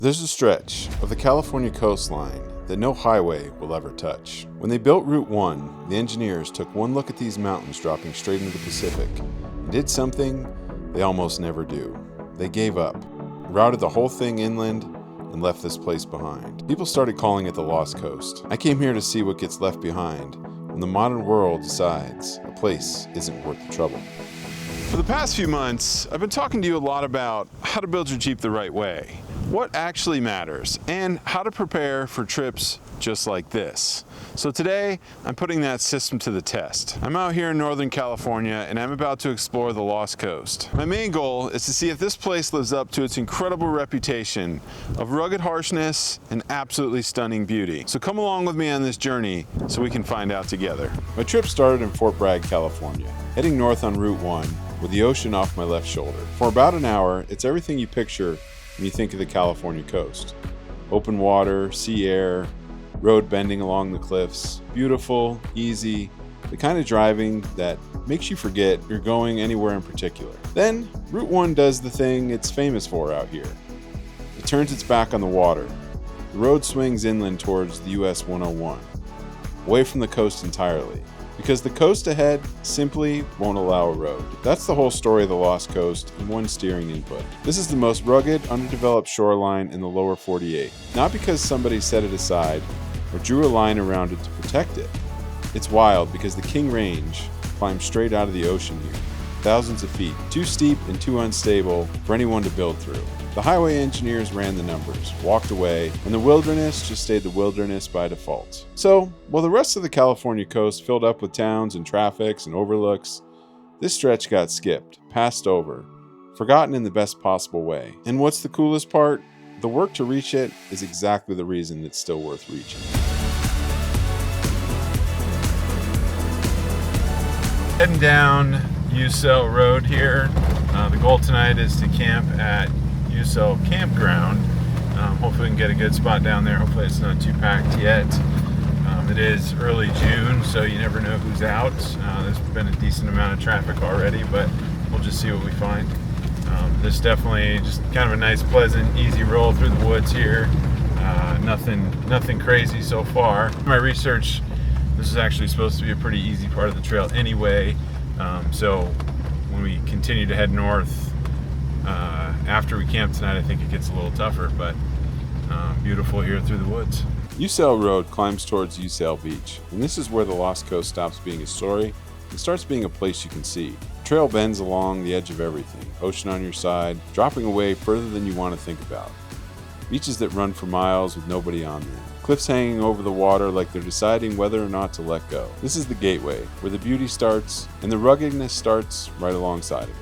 There's a stretch of the California coastline that no highway will ever touch. When they built Route 1, the engineers took one look at these mountains dropping straight into the Pacific and did something they almost never do. They gave up, routed the whole thing inland, and left this place behind. People started calling it the Lost Coast. I came here to see what gets left behind when the modern world decides a place isn't worth the trouble. For the past few months, I've been talking to you a lot about how to build your Jeep the right way, what actually matters, and how to prepare for trips just like this. So today, I'm putting that system to the test. I'm out here in Northern California, and I'm about to explore the Lost Coast. My main goal is to see if this place lives up to its incredible reputation of rugged harshness and absolutely stunning beauty. So come along with me on this journey so we can find out together. My trip started in Fort Bragg, California, heading north on Route 1 with the ocean off my left shoulder. For about an hour, it's everything you picture when you think of the California coast. Open water, sea air, road bending along the cliffs. Beautiful, easy, the kind of driving that makes you forget you're going anywhere in particular. Then, Route 1 does the thing it's famous for out here. It turns its back on the water. The road swings inland towards the US 101, away from the coast entirely, because the coast ahead simply won't allow a road. That's the whole story of the Lost Coast in one steering input. This is the most rugged, underdeveloped shoreline in the lower 48, not because somebody set it aside or drew a line around it to protect it. It's wild because the King Range climbs straight out of the ocean here, thousands of feet, too steep and too unstable for anyone to build through. The highway engineers ran the numbers, walked away, and the wilderness just stayed the wilderness by default. So, while the rest of the California coast filled up with towns and traffics and overlooks, this stretch got skipped, passed over, forgotten in the best possible way. And what's the coolest part? The work to reach it is exactly the reason it's still worth reaching. Heading down Usal Road here. The goal tonight is to camp at Usal Campground. Hopefully we can get a good spot down there. Hopefully it's not too packed yet. It is early June, so you never know who's out. There's been a decent amount of traffic already, but we'll just see what we find. This is definitely just kind of a nice, pleasant, easy roll through the woods here. Nothing crazy so far. In my research, this is actually supposed to be a pretty easy part of the trail anyway. So when we continue to head north, after we camp tonight, I think it gets a little tougher, but beautiful here through the woods. Usal Road climbs towards Usal Beach, and this is where the Lost Coast stops being a story and starts being a place you can see. The trail bends along the edge of everything, ocean on your side, dropping away further than you want to think about. Beaches that run for miles with nobody on them. Cliffs hanging over the water like they're deciding whether or not to let go. This is the gateway, where the beauty starts, and the ruggedness starts right alongside of it.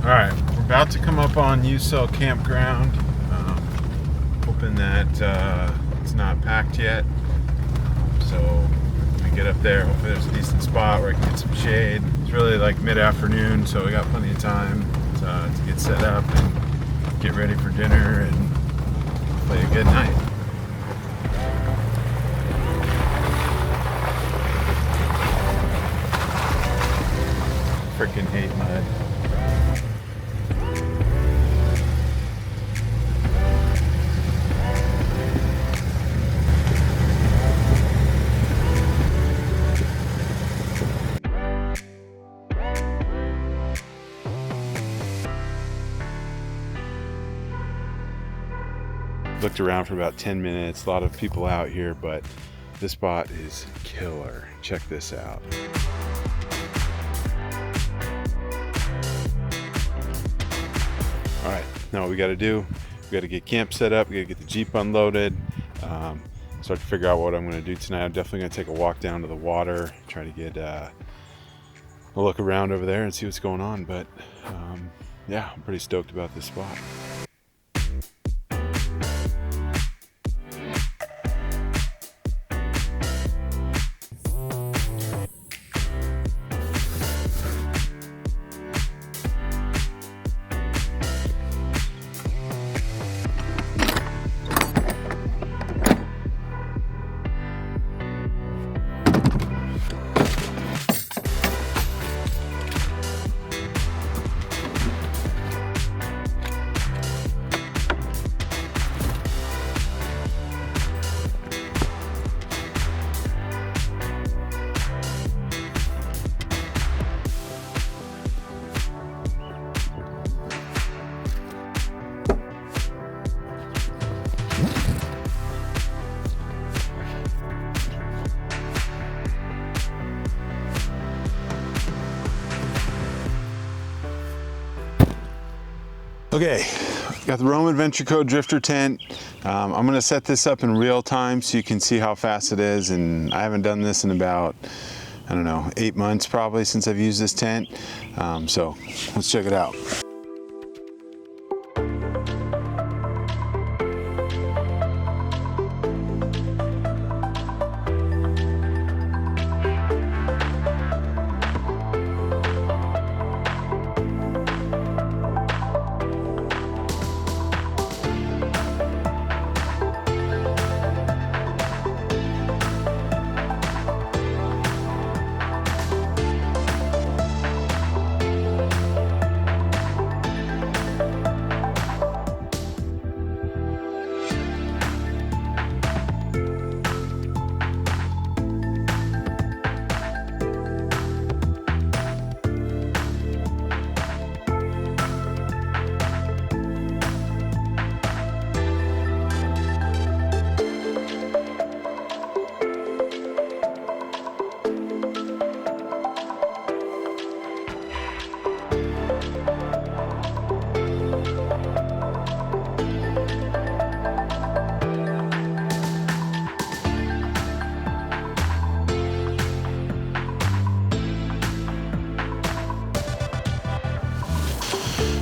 Alright, we're about to come up on Usal Campground. Hoping that it's not packed yet. So when we get up there, hopefully there's a decent spot where I can get some shade. It's really like mid-afternoon, so we got plenty of time to get set up and get ready for dinner and play a good night. Freaking hate mud. Looked around for about 10 minutes, a lot of people out here, but this spot is killer. Check this out. All right, now what we gotta do, we gotta get camp set up, we gotta get the Jeep unloaded, start to figure out what I'm gonna do tonight. I'm definitely gonna take a walk down to the water, try to get a look around over there and see what's going on, but yeah, I'm pretty stoked about this spot. Okay, got the Rome Adventure Co. Drifter tent. I'm gonna set this up in real time so you can see how fast it is, and I haven't done this in about, I don't know, 8 months probably since I've used this tent. So let's check it out.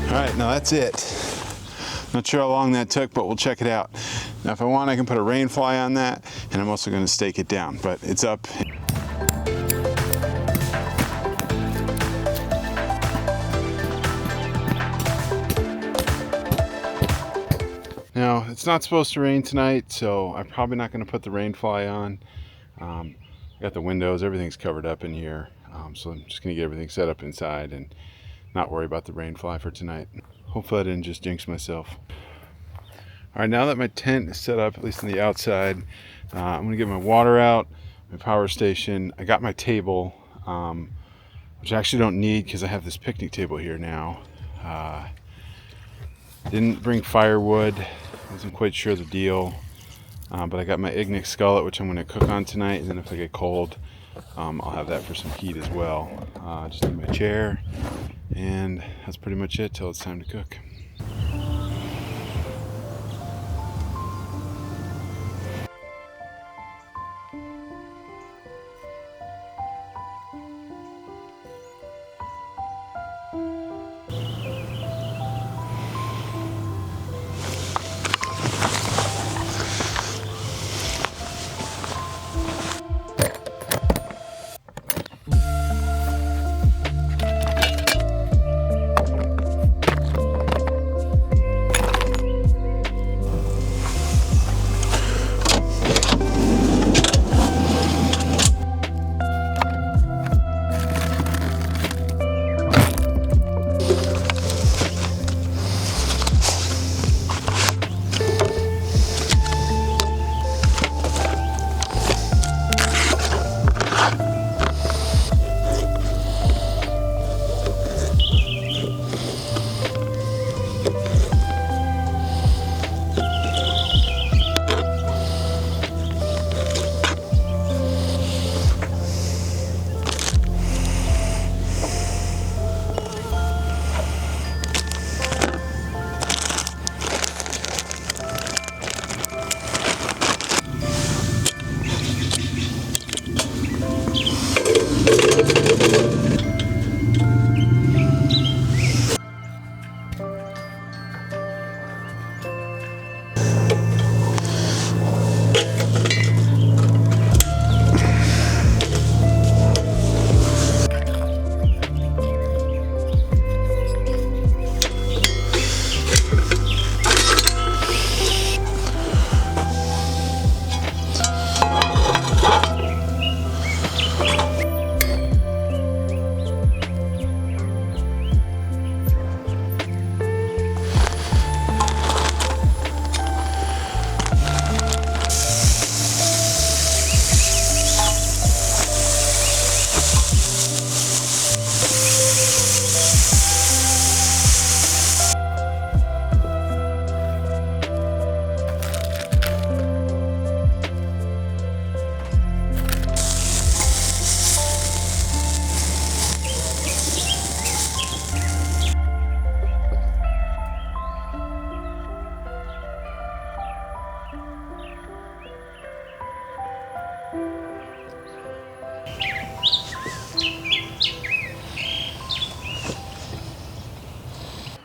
All right, now that's it. Not sure how long that took, but we'll check it out. Now if I want, I can put a rain fly on that, and I'm also gonna stake it down, but it's up. Now, it's not supposed to rain tonight, so I'm probably not gonna put the rain fly on. I got the windows, everything's covered up in here, so I'm just gonna get everything set up inside and not worry about the rain fly for tonight. Hopefully I didn't just jinx myself. All right, now that my tent is set up, at least on the outside, I'm gonna get my water out, my power station. I got my table, which I actually don't need because I have this picnic table here now. Didn't bring firewood, wasn't quite sure the deal, but I got my Ignix skillet, which I'm gonna cook on tonight, and then if I get cold, I'll have that for some heat as well. Just need my chair, and that's pretty much it till it's time to cook.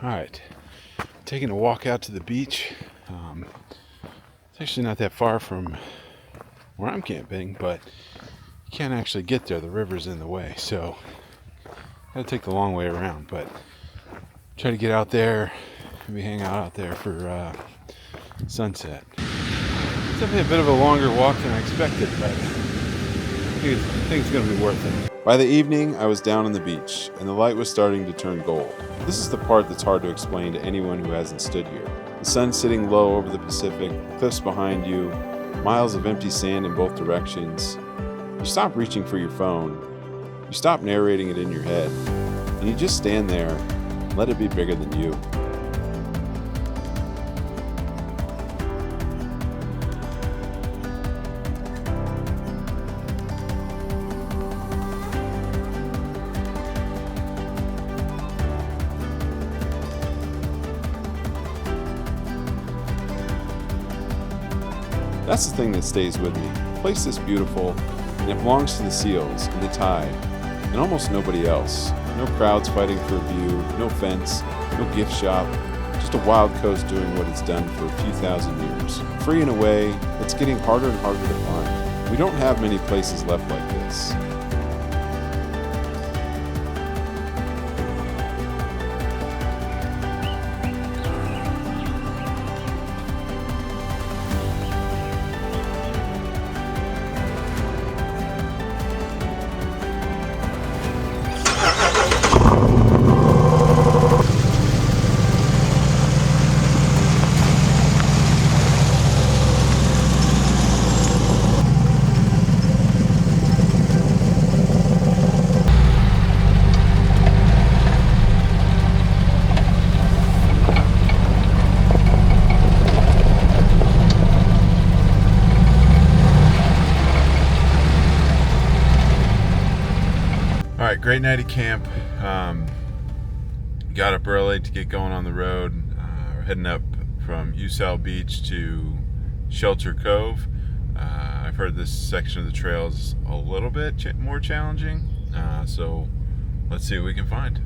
Alright, taking a walk out to the beach. It's actually not that far from where I'm camping, but you can't actually get there. The river's in the way, so gotta take the long way around. But try to get out there, maybe hang out there for sunset. It's definitely a bit of a longer walk than I expected, but I think it's gonna be worth it. By the evening, I was down on the beach, and the light was starting to turn gold. This is the part that's hard to explain to anyone who hasn't stood here. The sun sitting low over the Pacific, cliffs behind you, miles of empty sand in both directions. You stop reaching for your phone, you stop narrating it in your head, and you just stand there and let it be bigger than you. That's the thing that stays with me. The place is beautiful, and it belongs to the seals and the tide, and almost nobody else. No crowds fighting for a view, no fence, no gift shop, just a wild coast doing what it's done for a few thousand years. Free in a way that's getting harder and harder to find. We don't have many places left like this. Alright, great night at camp. Got up early to get going on the road. We're heading up from Usal Beach to Shelter Cove. I've heard this section of the trail is a little bit more challenging, so let's see what we can find.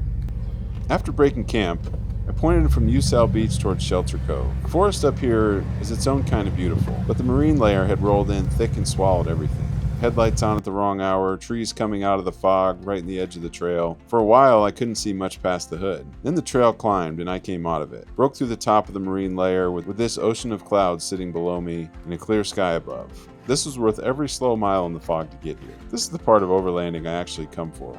After breaking camp, I pointed from Usal Beach towards Shelter Cove. The forest up here is its own kind of beautiful, but the marine layer had rolled in thick and swallowed everything. Headlights on at the wrong hour, trees coming out of the fog right in the edge of the trail. For a while, I couldn't see much past the hood. Then the trail climbed and I came out of it. Broke through the top of the marine layer with this ocean of clouds sitting below me and a clear sky above. This was worth every slow mile in the fog to get here. This is the part of overlanding I actually come for.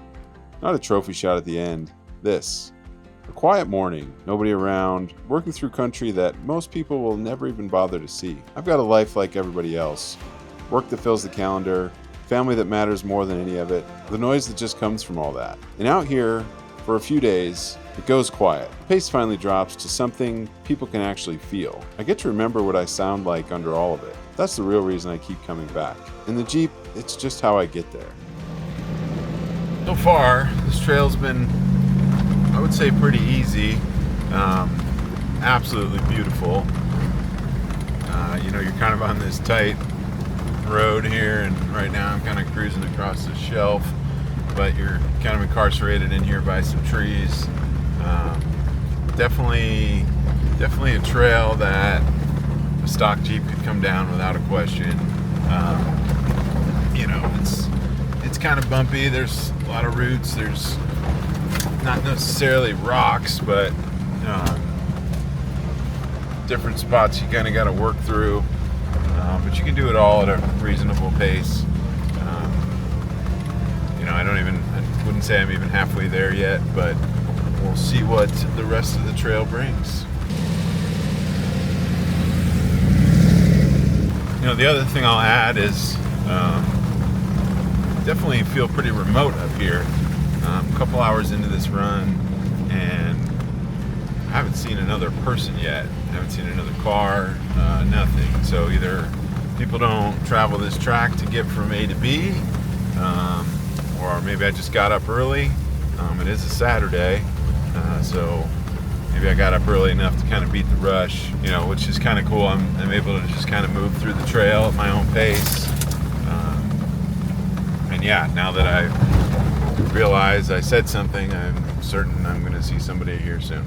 Not a trophy shot at the end. This. A quiet morning, nobody around, working through country that most people will never even bother to see. I've got a life like everybody else. Work that fills the calendar, family that matters more than any of it, the noise that just comes from all that. And out here, for a few days, it goes quiet. The pace finally drops to something people can actually feel. I get to remember what I sound like under all of it. That's the real reason I keep coming back. In the Jeep, it's just how I get there. So far, this trail's been, I would say, pretty easy. Absolutely beautiful. You're kind of on this tight road here, and right now I'm kind of cruising across the shelf, but you're kind of incarcerated in here by some trees. Definitely a trail that a stock Jeep could come down without a question. It's kind of bumpy. There's a lot of roots. There's not necessarily rocks, but different spots you kind of got to work through. But you can do it all at a reasonable pace. I wouldn't say I'm even halfway there yet, but we'll see what the rest of the trail brings. The other thing I'll add is definitely feel pretty remote up here. A couple hours into this run, and I haven't seen another person yet. I haven't seen another car, nothing. So either people don't travel this track to get from A to B, or maybe I just got up early. It is a Saturday, so maybe I got up early enough to kind of beat the rush, which is kind of cool. I'm able to just kind of move through the trail at my own pace. Now that I realize I said something, I'm certain I'm going to see somebody here soon.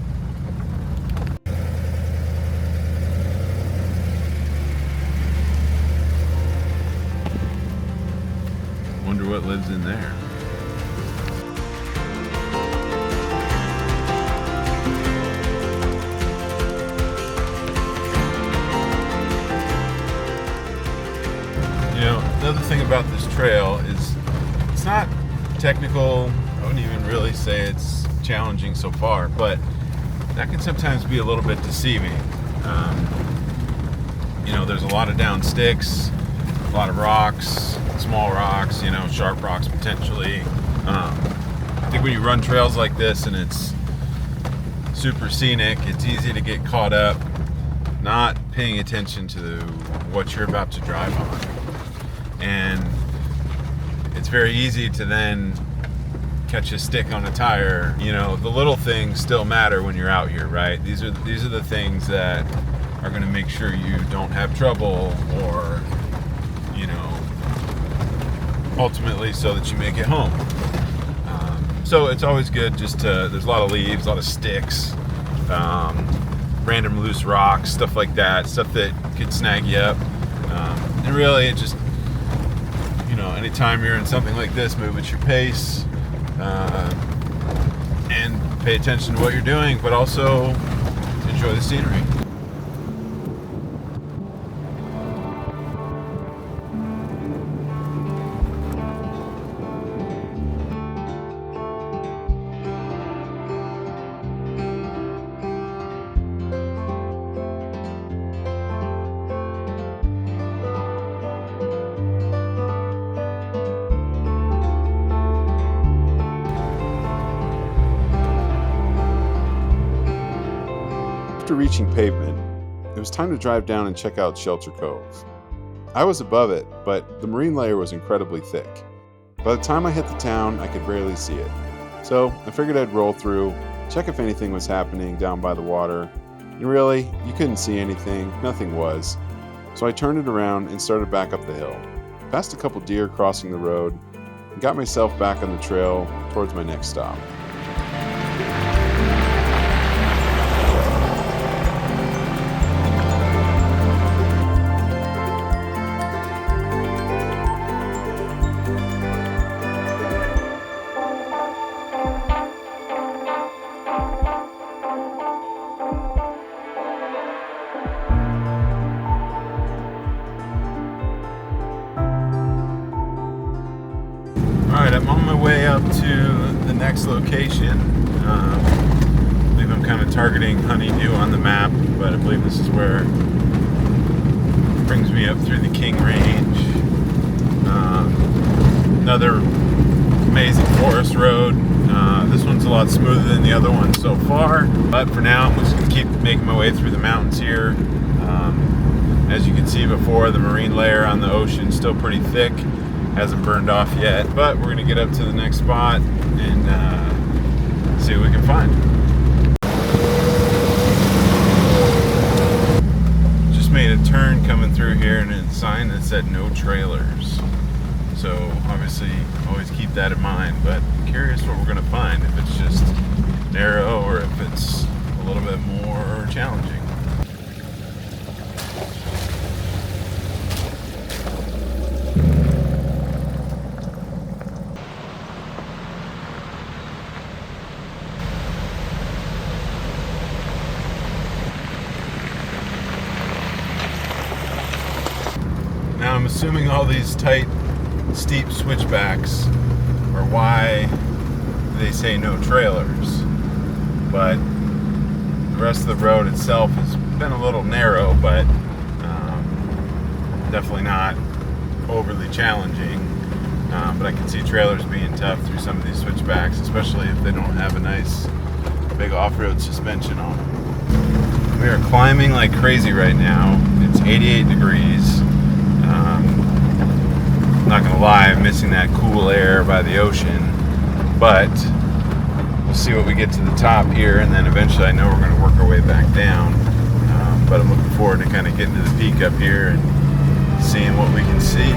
Wonder what lives in there. You know, another thing about this trail is it's not technical. I wouldn't even really say it's challenging so far, but that can sometimes be a little bit deceiving. You know, there's a lot of down sticks, a lot of rocks, small rocks, you know, sharp rocks potentially. I think when you run trails like this and it's super scenic, it's easy to get caught up not paying attention to what you're about to drive on. And it's very easy to then catch a stick on a tire. You know, the little things still matter when you're out here, right? These are the things that are going to make sure you don't have trouble, or, you know, ultimately so that you make it home. So it's always good just to, there's a lot of leaves, a lot of sticks, random loose rocks, stuff like that, stuff that could snag you up. And really it just, you know, anytime you're in something like this, move at your pace, and pay attention to what you're doing, but also enjoy the scenery. After reaching pavement, it was time to drive down and check out Shelter Cove. I was above it, but the marine layer was incredibly thick. By the time I hit the town, I could barely see it. So I figured I'd roll through, check if anything was happening down by the water. And really, you couldn't see anything, nothing was. So I turned it around and started back up the hill. Passed a couple deer crossing the road, and got myself back on the trail towards my next stop. Alright, I'm on my way up to the next location. I believe I'm kind of targeting Honeydew on the map, but I believe this is where it brings me up through the King Range. Another amazing forest road. This one's a lot smoother than the other one so far, but for now I'm just going to keep making my way through the mountains here. As you can see before, the marine layer on the ocean is still pretty thick. Hasn't burned off yet, but we're going to get up to the next spot and see what we can find. Just made a turn coming through here and a sign that said no trailers. So obviously always keep that in mind, but I'm curious what we're going to find, if it's just narrow or if it's a little bit more challenging. Now I'm assuming all these tight, steep switchbacks are why they say no trailers, but the rest of the road itself has been a little narrow, but definitely not overly challenging. But I can see trailers being tough through some of these switchbacks, especially if they don't have a nice big off-road suspension on them. We are climbing like crazy right now. It's 88 degrees. Not gonna lie, I'm missing that cool air by the ocean, but we'll see what we get to the top here, and then eventually I know we're gonna work our way back down. But I'm looking forward to kind of getting to the peak up here and seeing what we can see.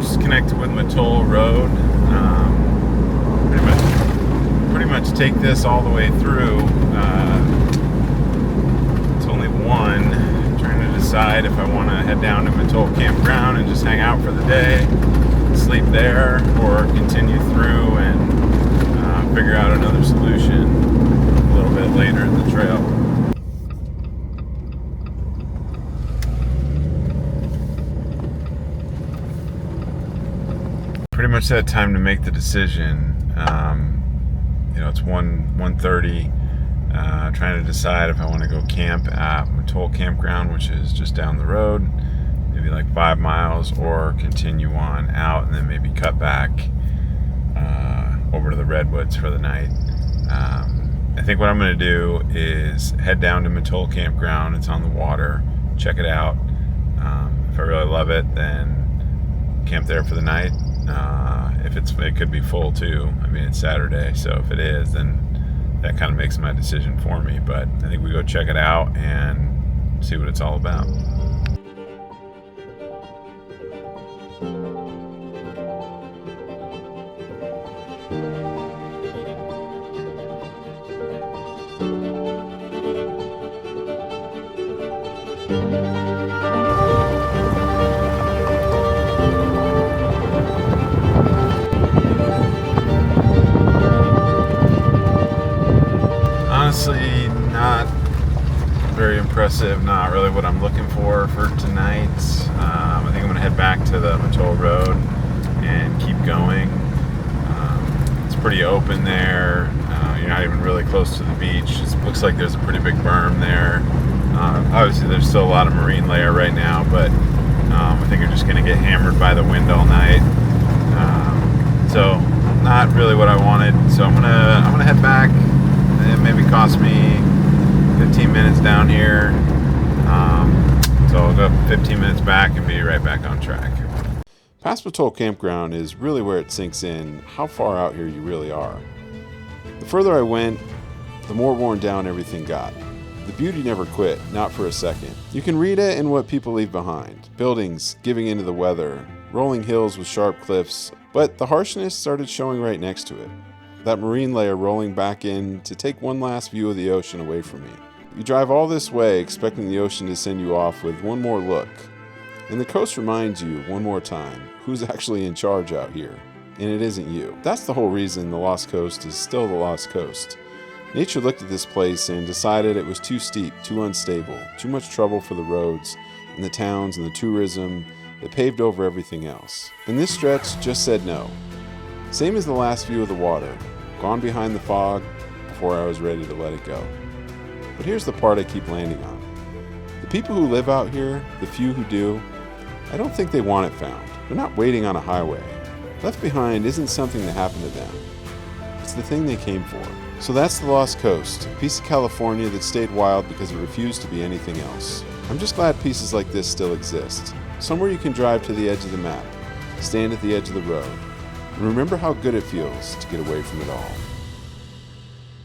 Cove's connected with Mattole Road. Pretty much take this all the way through. It's only one. Trying to decide if I want to head down to Mattole Campground and just hang out for the day, sleep there, or continue through and figure out another solution a little bit later in the trail. Pretty much that time to make the decision. It's 1:30. Trying to decide if I want to go camp at Mattole Campground, which is just down the road, maybe like 5 miles, or continue on out and then maybe cut back over to the Redwoods for the night. I think what I'm going to do is head down to Mattole Campground. It's on the water. Check it out. If I really love it, then camp there for the night. It could be full too. I mean, it's Saturday, so if it is, then that kind of makes my decision for me. But I think we go check it out and see what it's all about. Honestly, not very impressive, not really what I'm looking for tonight. I think I'm going to head back to the Mattole Road and keep going. It's pretty open there. You're not even really close to the beach. It looks like there's a pretty big berm there. Obviously, there's still a lot of marine layer right now, but I think you're just going to get hammered by the wind all night. So, not really what I wanted. So I'm gonna head back. It maybe cost me 15 minutes down here, so I'll go 15 minutes back and be right back on track. Past Mattole Campground is really where it sinks in how far out here you really are. The further I went, the more worn down everything got. The beauty never quit, not for a second. You can read it in what people leave behind. Buildings giving into the weather, rolling hills with sharp cliffs, but the harshness started showing right next to it. That marine layer rolling back in to take one last view of the ocean away from me. You drive all this way expecting the ocean to send you off with one more look. And the coast reminds you one more time who's actually in charge out here. And it isn't you. That's the whole reason the Lost Coast is still the Lost Coast. Nature looked at this place and decided it was too steep, too unstable, too much trouble for the roads and the towns and the tourism that paved over everything else. And this stretch just said no. Same as the last view of the water. Gone behind the fog before I was ready to let it go. But here's the part I keep landing on. The people who live out here, the few who do, I don't think they want it found. They're not waiting on a highway. Left behind isn't something that happened to them. It's the thing they came for. So that's the Lost Coast, a piece of California that stayed wild because it refused to be anything else. I'm just glad pieces like this still exist. Somewhere you can drive to the edge of the map, stand at the edge of the road, and remember how good it feels to get away from it all.